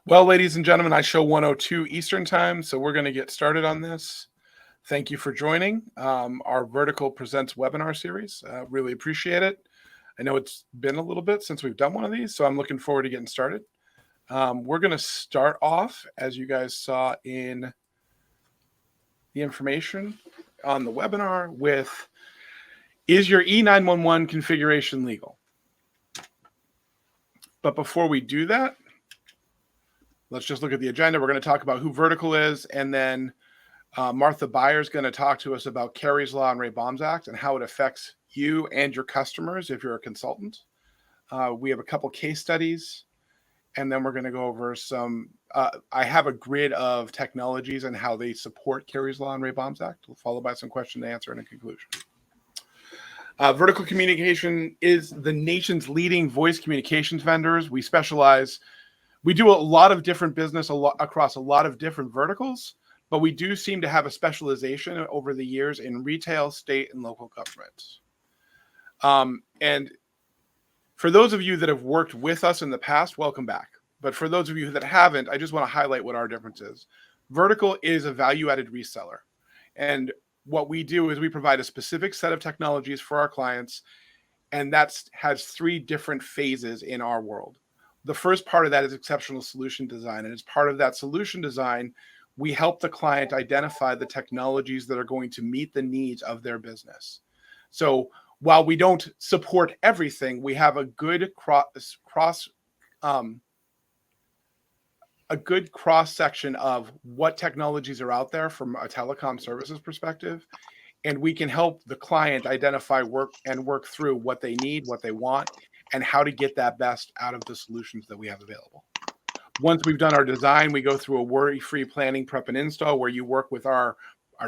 Well, ladies and gentlemen, I show 102 Eastern time, so we're going to get started on this. Thank you for joining our Vertical Presents webinar series. Really appreciate it. I know it's been a little bit since we've done one of these, so I'm looking forward to getting started. We're going to start off, as you guys saw in the information on the webinar, with, is your E-911 configuration legal? But before we do that, let's just look at the agenda. We're going to talk about who Vertical is, and then Martha Beyer is going to talk to us about Kerry's Law and Ray Baum's Act and how it affects you and your customers if you're a consultant. We have a couple case studies, and then we're going to go over some. I have a grid of technologies and how they support Kerry's Law and Ray Baum's Act, followed by some question and answer and a conclusion. Vertical Communication is the nation's leading voice communications vendors. We specialize. We do a lot of different business across a lot of different verticals, but we do seem to have a specialization over the years in retail, state, and local government. And for those of you that have worked with us in the past, welcome back. But for those of you that haven't, I just want to highlight what our difference is. Vertical is a value-added reseller. And what we do is we provide a specific set of technologies for our clients, and that has three different phases in our world. The first part of that is exceptional solution design. And as part of that solution design, we help the client identify the technologies that are going to meet the needs of their business. So while we don't support everything, we have a good cross section of what technologies are out there from a telecom services perspective. And we can help the client identify work through what they need, what they want, and how to get that best out of the solutions that we have available. Once we've done our design, we go through a worry-free planning, prep, and install where you work with our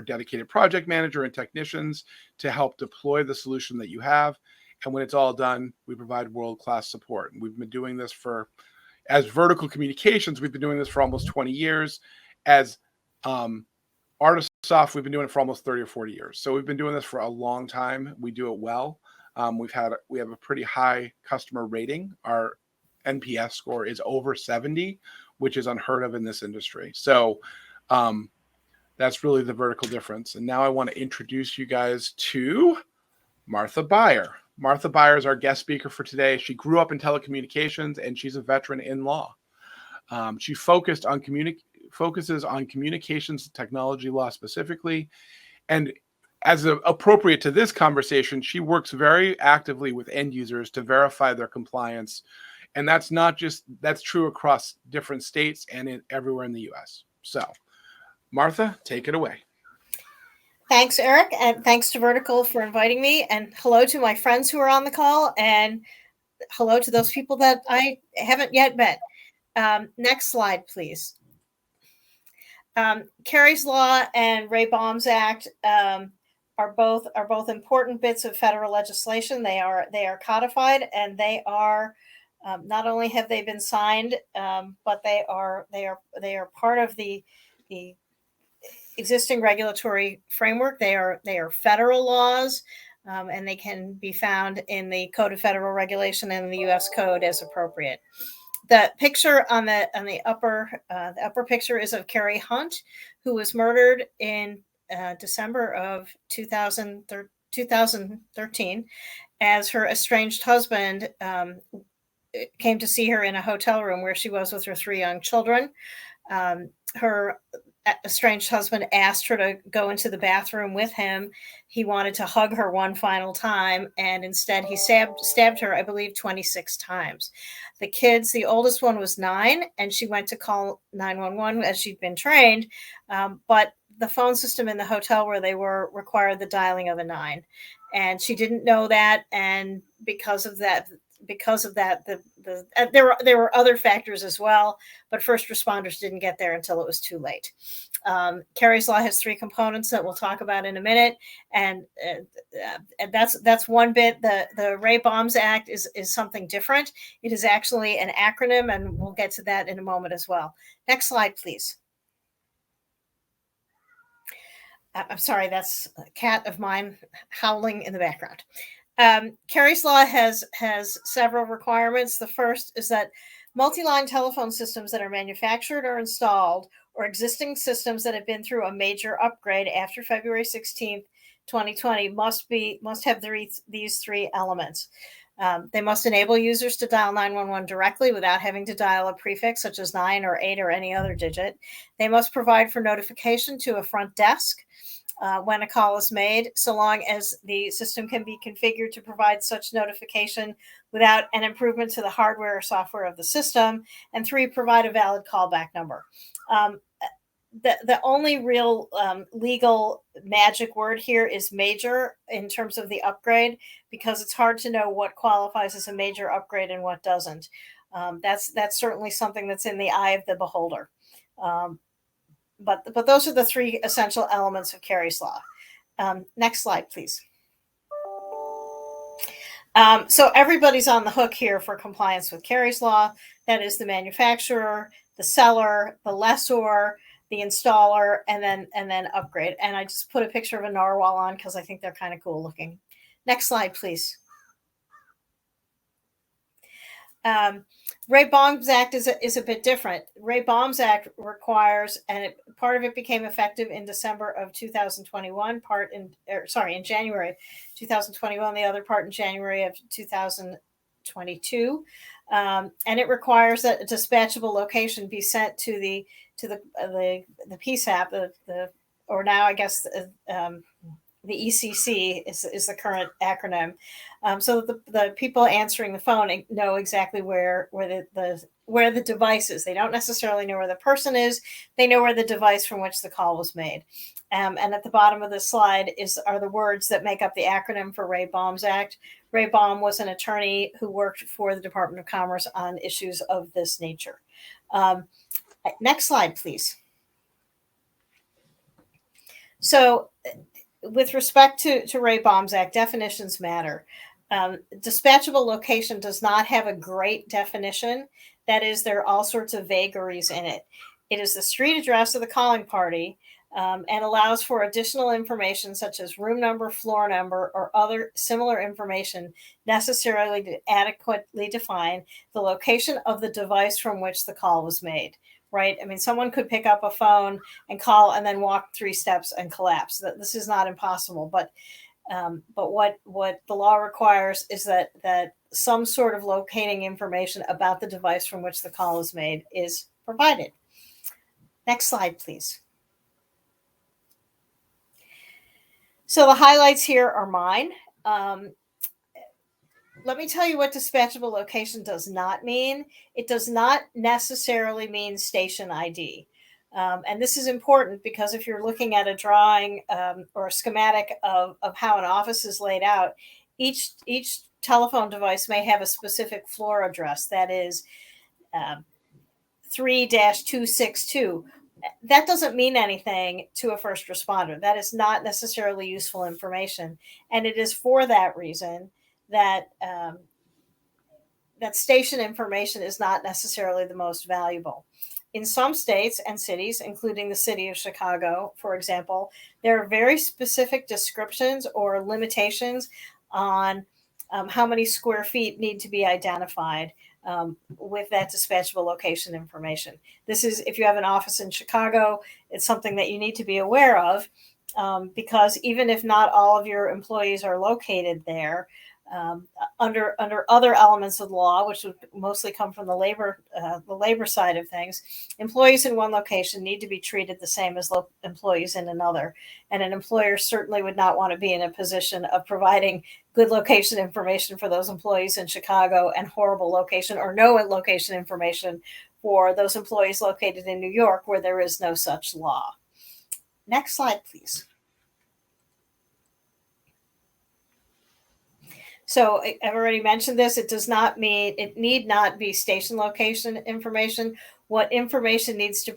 dedicated project manager and technicians to help deploy the solution that you have. And when it's all done, we provide world-class support. And we've been doing this as Vertical Communications, we've been doing this for almost 20 years. As Artisoft, we've been doing it for almost 30 or 40 years. So we've been doing this for a long time. We do it well. We have a pretty high customer rating. Our NPS score is over 70, which is unheard of in this industry. So that's really the vertical difference. And now I want to introduce you guys to Martha Beyer. Martha Beyer is our guest speaker for today. She grew up in telecommunications, and she's a veteran in law. She focuses on communications technology law specifically. And as appropriate to this conversation, she works very actively with end users to verify their compliance. And that's true across different states and everywhere in the U.S. So, Martha, take it away. Thanks, Eric, and thanks to Vertical for inviting me. And hello to my friends who are on the call, and hello to those people that I haven't yet met. Next slide, please. Kerry's Law and Ray Baum's Act are both important bits of federal legislation. They are codified, and they are not only have they been signed, but they are part of the existing regulatory framework. They are federal laws, and they can be found in the Code of Federal Regulation and the U.S. Code as appropriate. The picture on the upper picture is of Carrie Hunt, who was murdered in December of 2013, as her estranged husband came to see her in a hotel room where she was with her three young children. Her estranged husband asked her to go into the bathroom with him. He wanted to hug her one final time, and instead he stabbed her, I believe, 26 times. The kids, the oldest one was 9, and she went to call 911 as she'd been trained, but the phone system in the hotel where they were required the dialing of a 9, and she didn't know that, and because of that, there were other factors as well, but first responders didn't get there until it was too late. Kerry's Law has 3 components that we'll talk about in a minute, and that's one bit. The Ray Baum's Act is something different. It is actually an acronym, and we'll get to that in a moment as well. Next slide, please. I'm sorry, that's a cat of mine howling in the background. Kerry's Law has several requirements. The first is that multi-line telephone systems that are manufactured or installed, or existing systems that have been through a major upgrade after February 16th, 2020 must have these three elements. They must enable users to dial 911 directly without having to dial a prefix such as 9 or 8 or any other digit. They must provide for notification to a front desk when a call is made, so long as the system can be configured to provide such notification without an improvement to the hardware or software of the system. And 3, provide a valid callback number. The only real legal magic word here is major in terms of the upgrade, because it's hard to know what qualifies as a major upgrade and what doesn't. That's certainly something that's in the eye of the beholder. But those are the 3 essential elements of Carey's Law. Next slide, please. So everybody's on the hook here for compliance with Carey's Law. That is the manufacturer, the seller, the lessor, the installer, and then upgrade. And I just put a picture of a narwhal on because I think they're kind of cool looking. Next slide, please. Ray-Baum's Act is a bit different. Ray-Baum's Act requires, and part of it became effective in December of 2021, in January 2021, the other part in January of 2022. And it requires that a dispatchable location be sent to the PSAP, or now I guess the ECC is the current acronym, so that the people answering the phone know exactly where the device is. They don't necessarily know where the person is. They know where the device from which the call was made. And at the bottom of the slide are the words that make up the acronym for Ray-Baum's Act. Ray Baum was an attorney who worked for the Department of Commerce on issues of this nature. Next slide, please. So, with respect to Ray-Baum's Act, definitions matter. Dispatchable location does not have a great definition. That is, there are all sorts of vagaries in it. It is the street address of the calling party, and allows for additional information such as room number, floor number, or other similar information necessarily to adequately define the location of the device from which the call was made. Right? I mean, someone could pick up a phone and call and then walk 3 steps and collapse. This is not impossible, but what the law requires is that some sort of locating information about the device from which the call is made is provided. Next slide, please. So the highlights here are mine. Let me tell you what dispatchable location does not mean. It does not necessarily mean station ID. And this is important because if you're looking at a drawing or a schematic of how an office is laid out, each telephone device may have a specific floor address, that is 3-262. That doesn't mean anything to a first responder. That is not necessarily useful information. And it is for that reason that that station information is not necessarily the most valuable. In some states and cities, including the city of Chicago, for example, there are very specific descriptions or limitations on how many square feet need to be identified with that dispatchable location information. This is, if you have an office in Chicago, it's something that you need to be aware of, because even if not all of your employees are located there, under other elements of the law, which would mostly come from the labor side of things, employees in one location need to be treated the same as employees in another. And an employer certainly would not want to be in a position of providing good location information for those employees in Chicago and horrible location or no location information for those employees located in New York, where there is no such law. Next slide, please. So I've already mentioned this. It does not mean, it need not be station location information. What information needs to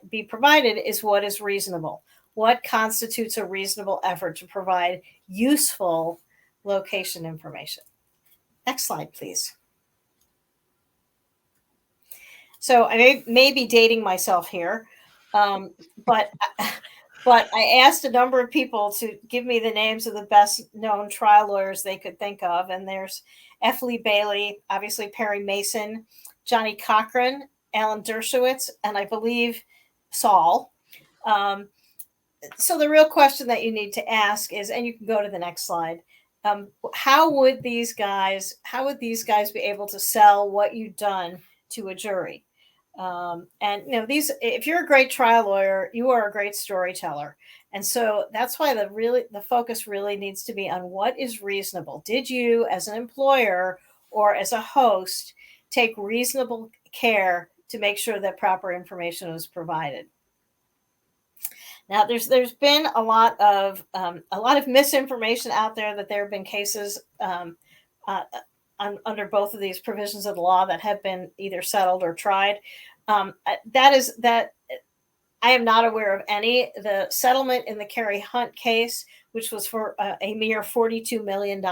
be provided is what is reasonable. What constitutes a reasonable effort to provide useful location information? Next slide, please. So I may be dating myself here, but I asked a number of people to give me the names of the best known trial lawyers they could think of. And there's F. Lee Bailey, obviously Perry Mason, Johnny Cochran, Alan Dershowitz, and I believe Saul. So the real question that you need to ask is, and you can go to the next slide, how would these guys be able to sell what you've done to a jury? And if you're a great trial lawyer, you are a great storyteller. And so that's why the focus really needs to be on what is reasonable. Did you, as an employer or as a host, take reasonable care to make sure that proper information was provided? Now, there's been a lot of misinformation out there that there have been cases under both of these provisions of the law that have been either settled or tried. That I am not aware of any. The settlement in the Carrie Hunt case, which was for a mere $42 million,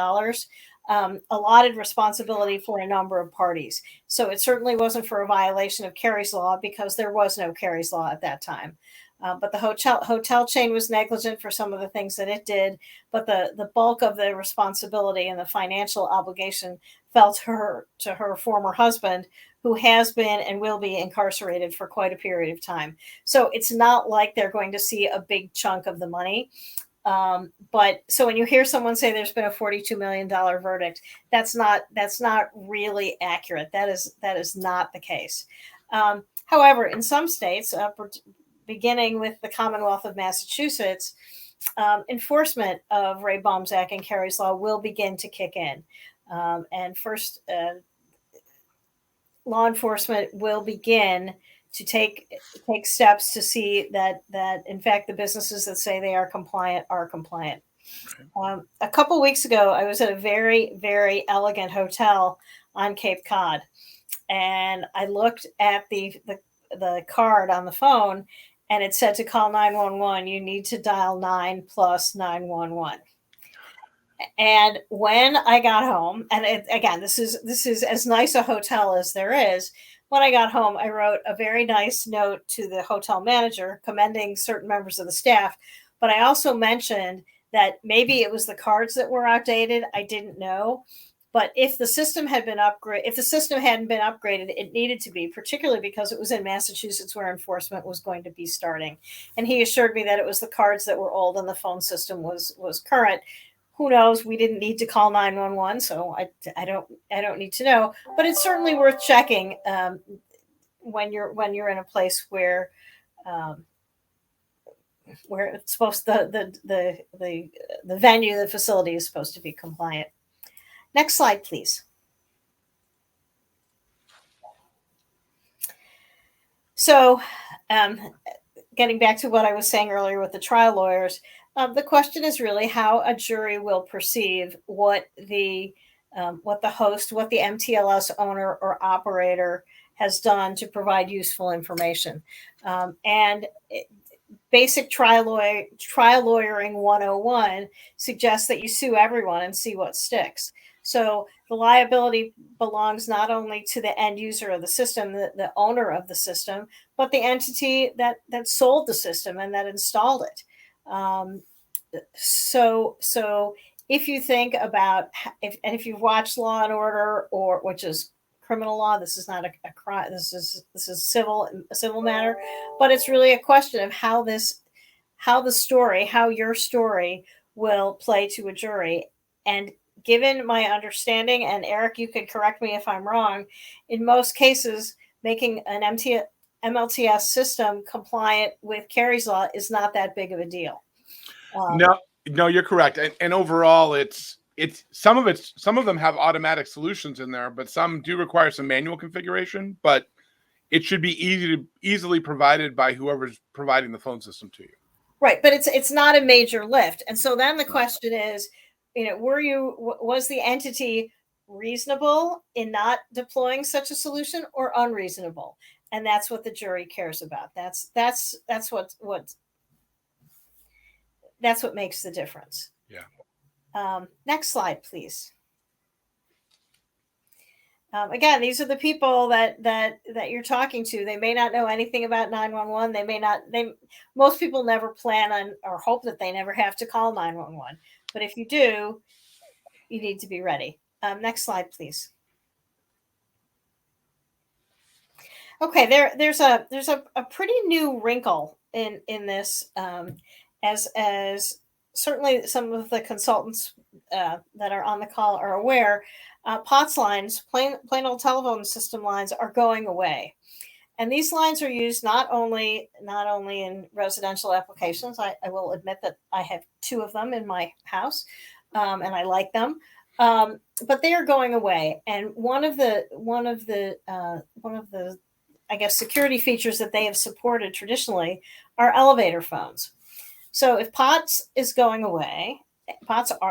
allotted responsibility for a number of parties. So it certainly wasn't for a violation of Carrie's law, because there was no Carrie's law at that time. But the hotel chain was negligent for some of the things that it did, but the bulk of the responsibility and the financial obligation fell to her former husband, who has been and will be incarcerated for quite a period of time. So it's not like they're going to see a big chunk of the money. But so when you hear someone say there's been a $42 million verdict, that's not really accurate. That is not the case. However, in some states, beginning with the Commonwealth of Massachusetts, enforcement of Ray Bomzak and Carrie's law will begin to kick in. And first, law enforcement will begin to take steps to see that in fact the businesses that say they are compliant are compliant. A couple weeks ago, I was at a very, very elegant hotel on Cape Cod, and I looked at the card on the phone, and it said to call 911, you need to dial 9 plus 911. And when I got home, and again, this is as nice a hotel as there is. When I got home, I wrote a very nice note to the hotel manager commending certain members of the staff. But I also mentioned that maybe it was the cards that were outdated. I didn't know. But if the system hadn't been upgraded, it needed to be, particularly because it was in Massachusetts where enforcement was going to be starting. And he assured me that it was the cards that were old and the phone system was current. Who knows? We didn't need to call 911, so I don't need to know. But it's certainly worth checking when you're in a place where it's supposed the venue, the facility is supposed to be compliant. Next slide, please. So, getting back to what I was saying earlier with the trial lawyers, the question is really how a jury will perceive what the host, what the MTLS owner or operator has done to provide useful information. Basic trial lawyering 101 suggests that you sue everyone and see what sticks. So the liability belongs not only to the end user of the system, the owner of the system, but the entity that sold the system and that installed it. So if you think about if you've watched Law and Order, or which is criminal law, this is not a crime. This is a civil matter, but it's really a question of how your story will play to a jury. And given my understanding, and Eric, you could correct me if I'm wrong, in most cases, making an MLTS system compliant with Carrie's law is not that big of a deal. No, you're correct. And overall, it's some of them have automatic solutions in there, but some do require some manual configuration. But it should be easily provided by whoever's providing the phone system to you. Right, but it's not a major lift. And so then the question is, was the entity reasonable in not deploying such a solution, or unreasonable? And that's what the jury cares about. That's what makes the difference. Yeah. Next slide, please. Again, these are the people that you're talking to. They may not know anything about 911. Most people never plan on or hope that they never have to call 911. But if you do, you need to be ready. Next slide, please. Okay, there's a pretty new wrinkle in this, as certainly some of the consultants that are on the call are aware. POTS lines, plain old telephone system lines, are going away, and these lines are used not only in residential applications. I will admit that I have two of them in my house, and I like them. But they are going away, and one of the I guess security features that they have supported traditionally are elevator phones. So if POTS is going away,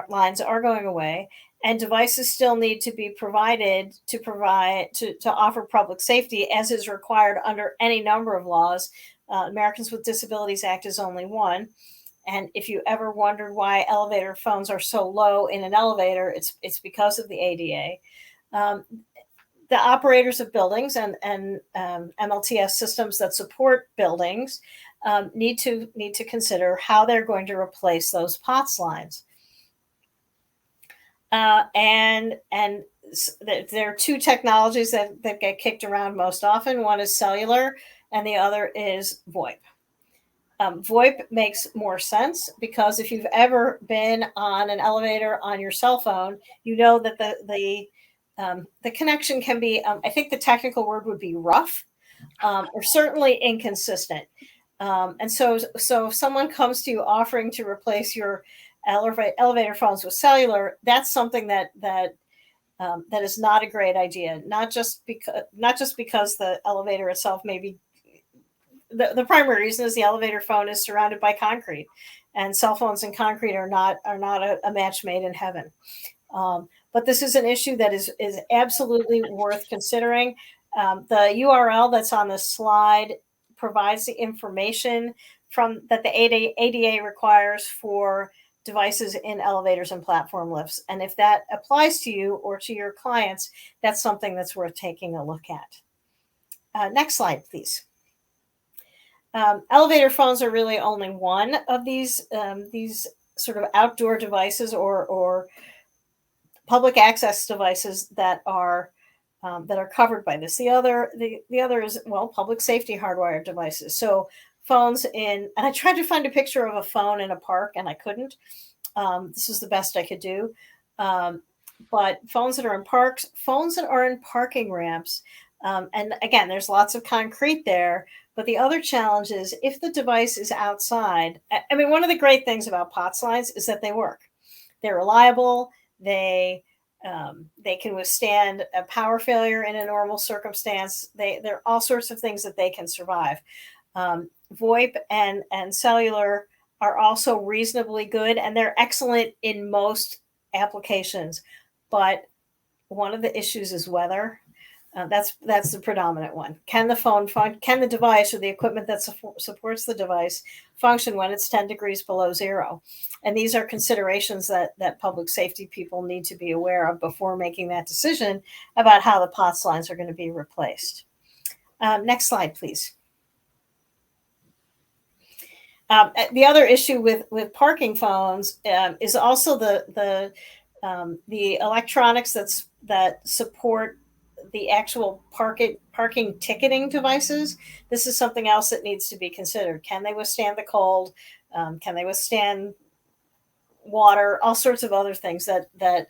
lines are going away, and devices still need to be provided to offer public safety as is required under any number of laws. Americans with Disabilities Act is only one. And if you ever wondered why elevator phones are so low in an elevator, it's because of the ADA. Um, the operators of buildings and MLTS systems that support buildings need to consider how they're going to replace those POTS lines. And there are two technologies that get kicked around most often. One is cellular, and the other is VoIP. VoIP makes more sense because if you've ever been on an elevator on your cell phone, you know that the connection can be, I think the technical word would be rough, or certainly inconsistent. And so if someone comes to you offering to replace your elevator phones with cellular, that's something that is not a great idea. Not just because the elevator itself may be. The primary reason is the elevator phone is surrounded by concrete, and cell phones and concrete are not a match made in heaven. But this is an issue that is absolutely worth considering. The URL that's on the slide provides the information that the ADA requires for devices in elevators and platform lifts. And if that applies to you or to your clients, that's something that's worth taking a look at. Next slide, please. Elevator phones are really only one of these sort of outdoor devices or public access devices that are covered by this. The other is, well, public safety hardwired devices. So phones and I tried to find a picture of a phone in a park and I couldn't. This is the best I could do. But phones that are in parks, phones that are in parking ramps, and again, there's lots of concrete there. But the other challenge is if the device is outside. I mean, one of the great things about POTS lines is that they work. They're reliable. They can withstand a power failure in a normal circumstance. There are all sorts of things that they can survive. VoIP and cellular are also reasonably good, and they're excellent in most applications. But one of the issues is weather. That's the predominant one. Can the device or the equipment that supports the device function when it's 10 degrees below zero? And these are considerations that public safety people need to be aware of before making that decision about how the POTS lines are going to be replaced. Next slide, please. The other issue with parking phones is also the electronics that support the actual parking ticketing devices. This is something else that needs to be considered. Can they withstand the cold? Can they withstand water? All sorts of other things that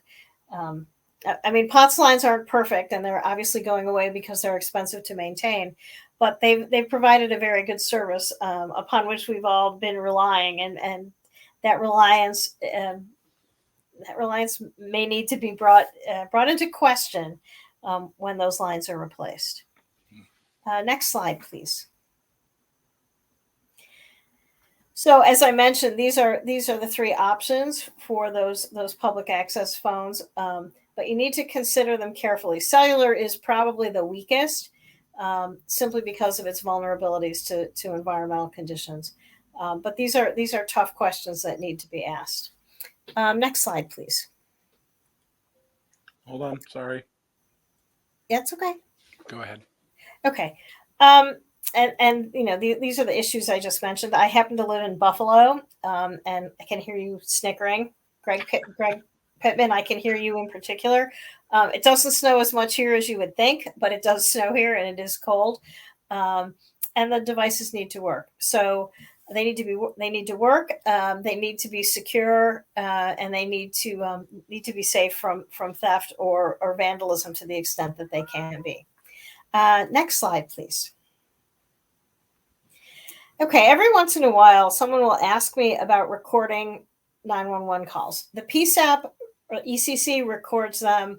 I mean, POTS lines aren't perfect, and they're obviously going away because they're expensive to maintain. But they've provided a very good service upon which we've all been relying, and that reliance may need to be brought into question when those lines are replaced. Next slide, please. So, as I mentioned, these are the three options for those public access phones, but you need to consider them carefully. Cellular is probably the weakest, simply because of its vulnerabilities to environmental conditions. But these are tough questions that need to be asked. Next slide, please. Hold on, sorry. That's okay. Go ahead. Okay. And you know, these are the issues I just mentioned. I happen to live in Buffalo, and I can hear you snickering. Greg Pittman, I can hear you in particular. It doesn't snow as much here as you would think, but it does snow here and it is cold. And the devices need to work. So they need to work. They need to be secure, and they need to be safe from theft or vandalism to the extent that they can be. Next slide, please. Okay, every once in a while, someone will ask me about recording 911 calls. The PSAP or ECC records them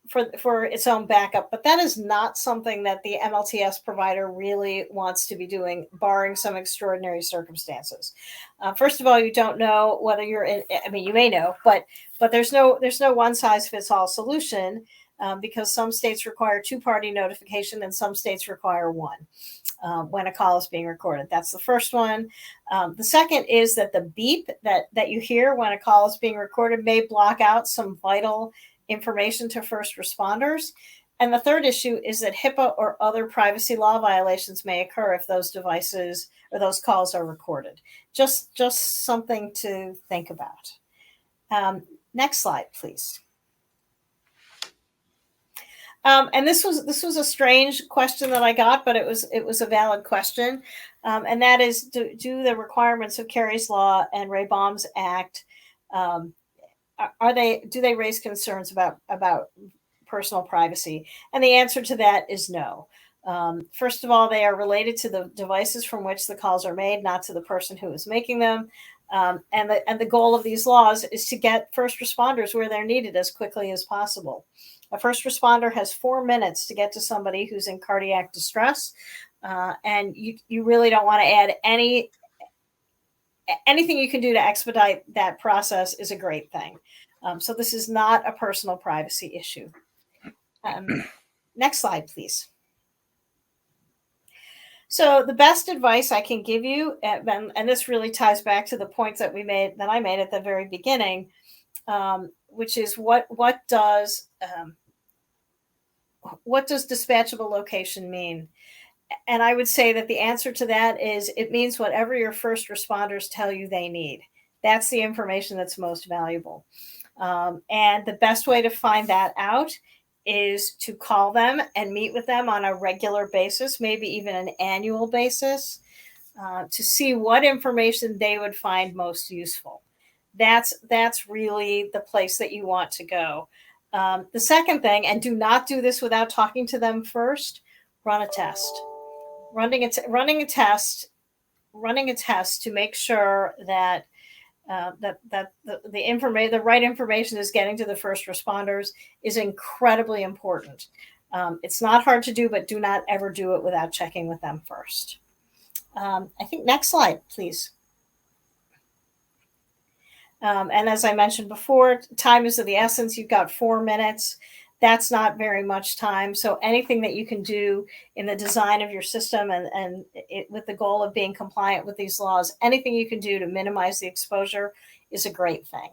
for its own backup, but that is not something that the MLTS provider really wants to be doing, barring some extraordinary circumstances. First of all, you don't know whether you're in. I mean, you may know, but there's no one size fits all solution, because some states require two-party notification and some states require one. When a call is being recorded. That's the first one. The second is that the beep that you hear when a call is being recorded may block out some vital information to first responders. And the third issue is that HIPAA or other privacy law violations may occur if those devices or those calls are recorded. Just something to think about. Next slide, please. And this was a strange question that I got, but it was a valid question, and that is: do the requirements of Kerry's Law and Ray Baum's Act do they raise concerns about personal privacy? And the answer to that is no. First of all, they are related to the devices from which the calls are made, not to the person who is making them. And the goal of these laws is to get first responders where they're needed as quickly as possible. A first responder has 4 minutes to get to somebody who's in cardiac distress, and you really don't want to add anything you can do to expedite that process is a great thing. So this is not a personal privacy issue. Next slide, please. So the best advice I can give you, and this really ties back to the points that I made at the very beginning, which is what does dispatchable location mean? And I would say that the answer to that is it means whatever your first responders tell you they need. That's the information that's most valuable. And the best way to find that out is to call them and meet with them on a regular basis, maybe even an annual basis, to see what information they would find most useful. That's really the place that you want to go. The second thing, and do not do this without talking to them first, run a test. Running a test to make sure that the right information is getting to the first responders is incredibly important. It's not hard to do, but do not ever do it without checking with them first. I think next slide, please. And as I mentioned before, time is of the essence. You've got 4 minutes. That's not very much time. So anything that you can do in the design of your system and with the goal of being compliant with these laws, anything you can do to minimize the exposure is a great thing.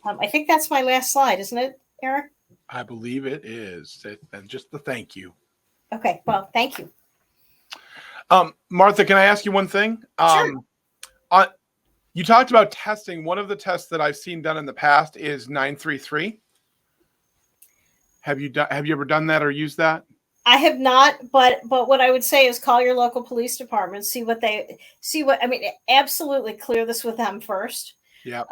I think that's my last slide, isn't it, Eric? I believe it is. And just the thank you. Okay, well, thank you. Martha, can I ask you one thing? Sure. You talked about testing. One of the tests that I've seen done in the past is 933. Have you ever done that or used that? I have not, but what I would say is call your local police department, absolutely clear this with them first. Yeah.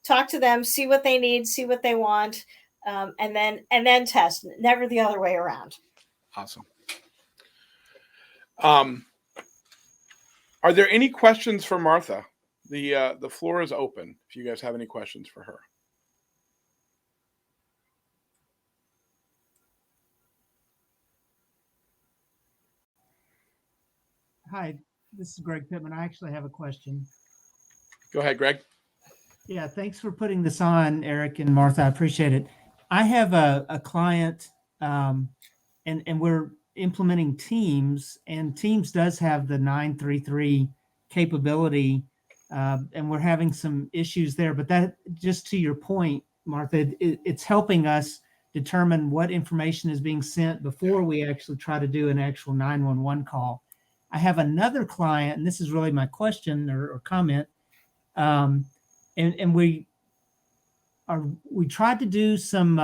Talk to them, see what they need, see what they want, and then test. Never the other way around. Awesome. Are there any questions for Martha? The floor is open if you guys have any questions for her. Hi, this is Greg Pittman. I actually have a question. Go ahead, Greg. Yeah, thanks for putting this on, Eric and Martha. I appreciate it. I have a client, and we're implementing Teams, and Teams does have the 933 capability, and we're having some issues there. But that, just to your point, Martha, it's helping us determine what information is being sent before we actually try to do an actual 911 call. I have another client, and this is really my question or comment, and we we tried to do some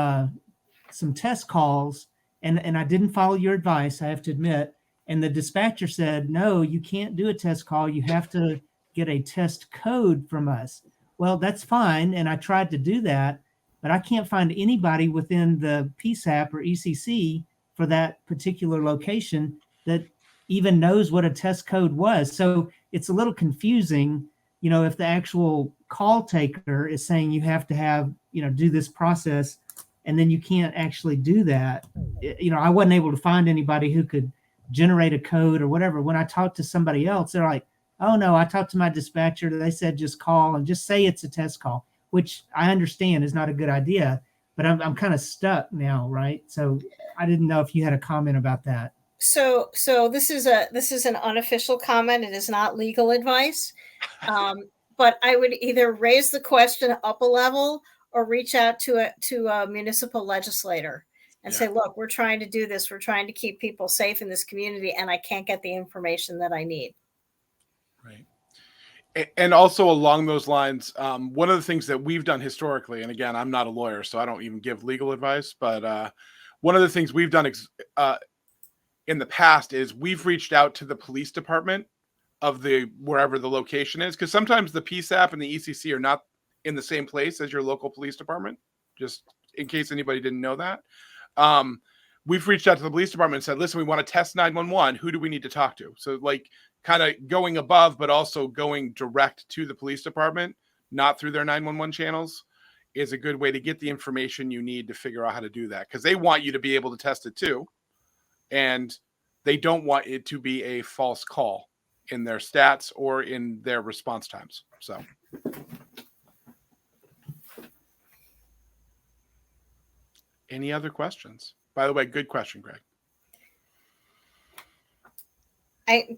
test calls, and I didn't follow your advice, I have to admit. And the dispatcher said, no, you can't do a test call. You have to get a test code from us. Well, that's fine. And I tried to do that, but I can't find anybody within the PSAP or ECC for that particular location that even knows what a test code was. So it's a little confusing, if the actual call taker is saying you have to have, do this process, and then you can't actually do that. I wasn't able to find anybody who could generate a code or whatever. When I talked to somebody else, they're like, oh no, I talked to my dispatcher. They said, just call and just say it's a test call, which I understand is not a good idea, but I'm kind of stuck now. Right. So I didn't know if you had a comment about that. So this is an unofficial comment. It is not legal advice. But I would either raise the question up a level or reach out to a municipal legislator and say, look, we're trying to do this. We're trying to keep people safe in this community, and I can't get the information that I need. Right. And also along those lines, one of the things that we've done historically, and again, I'm not a lawyer, so I don't even give legal advice, but one of the things we've done in the past is we've reached out to the police department of wherever the location is, because sometimes the PSAP and the ECC are not in the same place as your local police department, just in case anybody didn't know that. We've reached out to the police department and said, listen, we want to test 911. Who do we need to talk to? So like kind of going above, but also going direct to the police department, not through their 911 channels, is a good way to get the information you need to figure out how to do that. Because they want you to be able to test it too. And they don't want it to be a false call in their stats or in their response times. So. Any other questions? By the way, good question, Greg.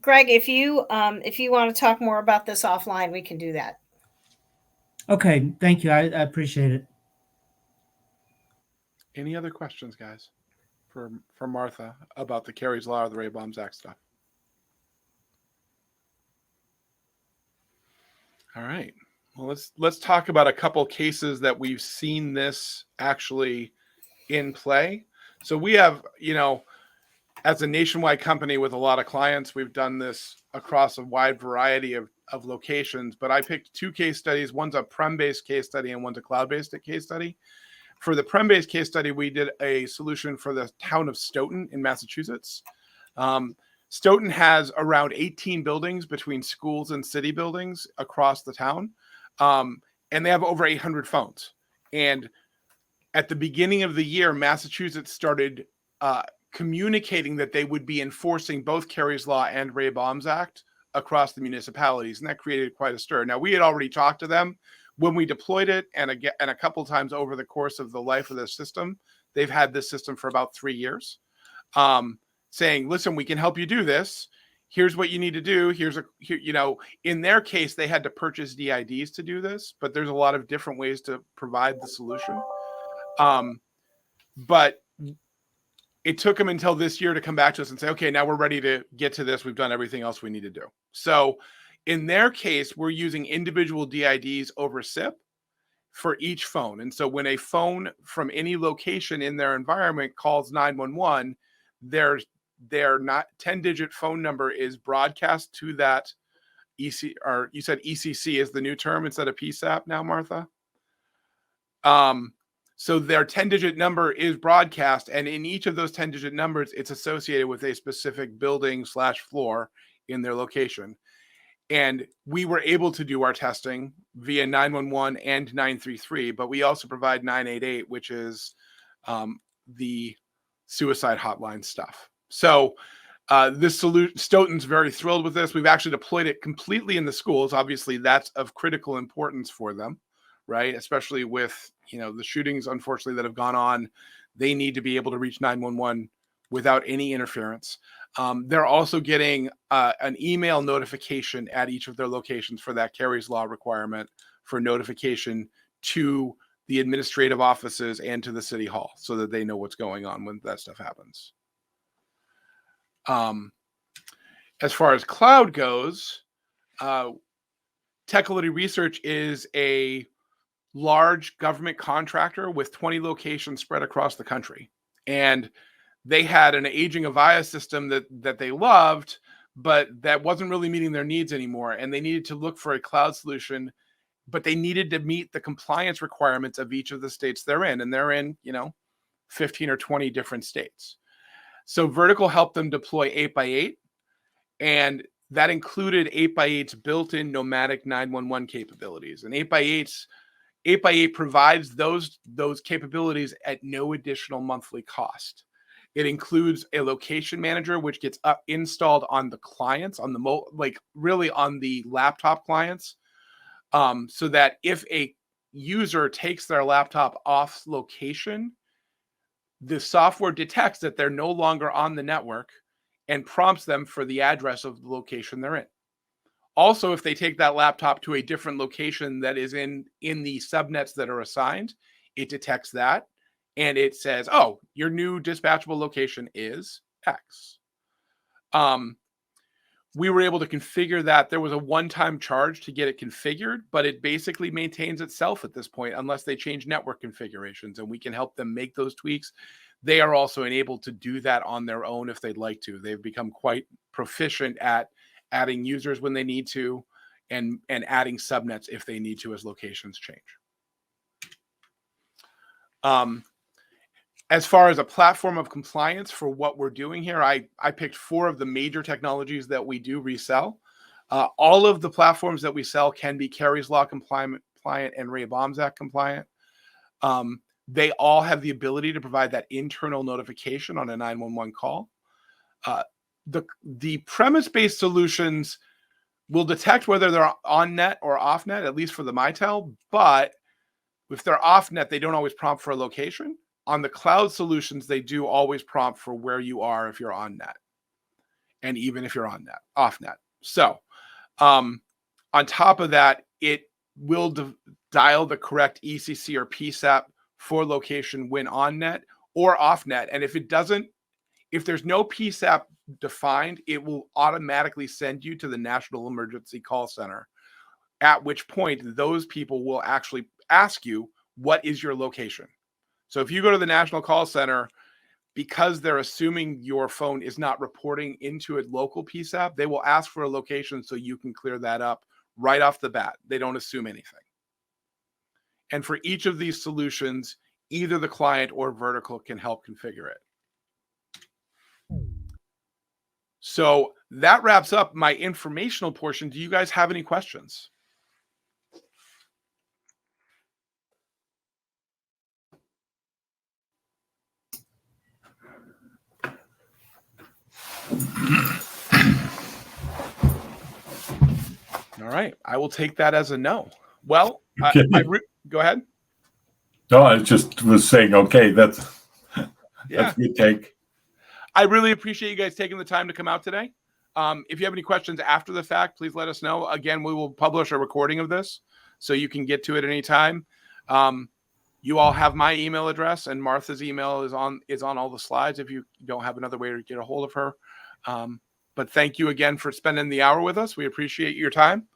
Greg, if you want to talk more about this offline, we can do that. Okay, thank you. I appreciate it. Any other questions, guys, for Martha about the Carey's Law or the Ray Bombs Act stuff? All right. Well, let's talk about a couple cases that we've seen this actually in play. So we have, as a nationwide company with a lot of clients, we've done this across a wide variety of locations, but I picked two case studies. One's a prem-based case study and one's a cloud-based case study. For the prem-based case study, we did a solution for the town of Stoughton in Massachusetts. Stoughton has around 18 buildings between schools and city buildings across the town. And they have over 800 phones. And at the beginning of the year, Massachusetts started communicating that they would be enforcing both Carey's Law and Ray Bombs Act across the municipalities, and that created quite a stir. Now, we had already talked to them when we deployed it, and a couple times over the course of the life of the system. They've had this system for about 3 years, saying, listen, we can help you do this. Here's what you need to do. In their case, they had to purchase DIDs to do this, but there's a lot of different ways to provide the solution. But it took them until this year to come back to us and say, okay, now we're ready to get to this. We've done everything else we need to do. So in their case, we're using individual DIDs over SIP for each phone. And so when a phone from any location in their environment calls 911, their 10-digit phone number is broadcast to that or you said ECC is the new term instead of PSAP now, Martha? So their 10-digit number is broadcast, and in each of those 10-digit numbers, it's associated with a specific building/floor in their location. And we were able to do our testing via 911 and 933, but we also provide 988, which is the suicide hotline stuff. So this solution, Stoughton's very thrilled with this. We've actually deployed it completely in the schools. Obviously, that's of critical importance for them, right? Especially with the shootings, unfortunately, that have gone on. They need to be able to reach 911 without any interference. They're also getting an email notification at each of their locations for that Carey's Law requirement for notification to the administrative offices and to the city hall so that they know what's going on when that stuff happens. As far as cloud goes, Technology Research is a large government contractor with 20 locations spread across the country. And they had an aging Avaya system that they loved, but that wasn't really meeting their needs anymore. And they needed to look for a cloud solution, but they needed to meet the compliance requirements of each of the states they're in. And they're in, 15 or 20 different states. So Vertical helped them deploy 8x8, and that included 8x8's built-in nomadic 911 capabilities. And 8x8 provides those capabilities at no additional monthly cost. It includes a location manager, which gets installed on the clients, on the really on the laptop clients, so that if a user takes their laptop off location, the software detects that they're no longer on the network and prompts them for the address of the location they're in. Also, if they take that laptop to a different location that is in the subnets that are assigned, it detects that and it says, oh, your new dispatchable location is X. We were able to configure that. There was a one-time charge to get it configured, but it basically maintains itself at this point unless they change network configurations, and we can help them make those tweaks. They are also enabled to do that on their own if they'd like to. They've become quite proficient at adding users when they need to and adding subnets if they need to as locations change. As far as a platform of compliance for what we're doing here, I picked 4 of the major technologies that we do resell. All of the platforms that we sell can be Kerry's Law compliant and Ray-Bombs Act compliant. They all have the ability to provide that internal notification on a 911 call. The premise-based solutions will detect whether they're on net or off net, at least for the Mitel, but if they're off net, they don't always prompt for a location. On the cloud solutions, they do always prompt for where you are if you're on net, and even if you're on net, off net. So on top of that, it will dial the correct ECC or PSAP for location when on net or off net. And if it doesn't, if there's no PSAP defined, it will automatically send you to the National Emergency Call Center, at which point those people will actually ask you, what is your location? So if you go to the National Call Center, because they're assuming your phone is not reporting into a local PSAP, they will ask for a location so you can clear that up right off the bat. They don't assume anything. And for each of these solutions, either the client or Vertical can help configure it. So that wraps up my informational portion. Do you guys have any questions? All right. I will take that as a no. Well, go ahead. No, I just was saying, okay, that's a good take. I really appreciate you guys taking the time to come out today. If you have any questions after the fact, please let us know. Again, we will publish a recording of this so you can get to it anytime. You all have my email address, and Martha's email is on all the slides if you don't have another way to get a hold of her. But thank you again for spending the hour with us. We appreciate your time.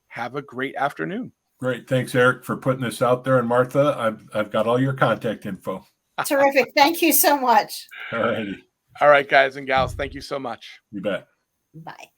Have a great afternoon. Great. Thanks, Eric, for putting this out there. And Martha, I've got all your contact info. Terrific. Thank you so much. All righty. All right, guys and gals. Thank you so much. You bet. Bye.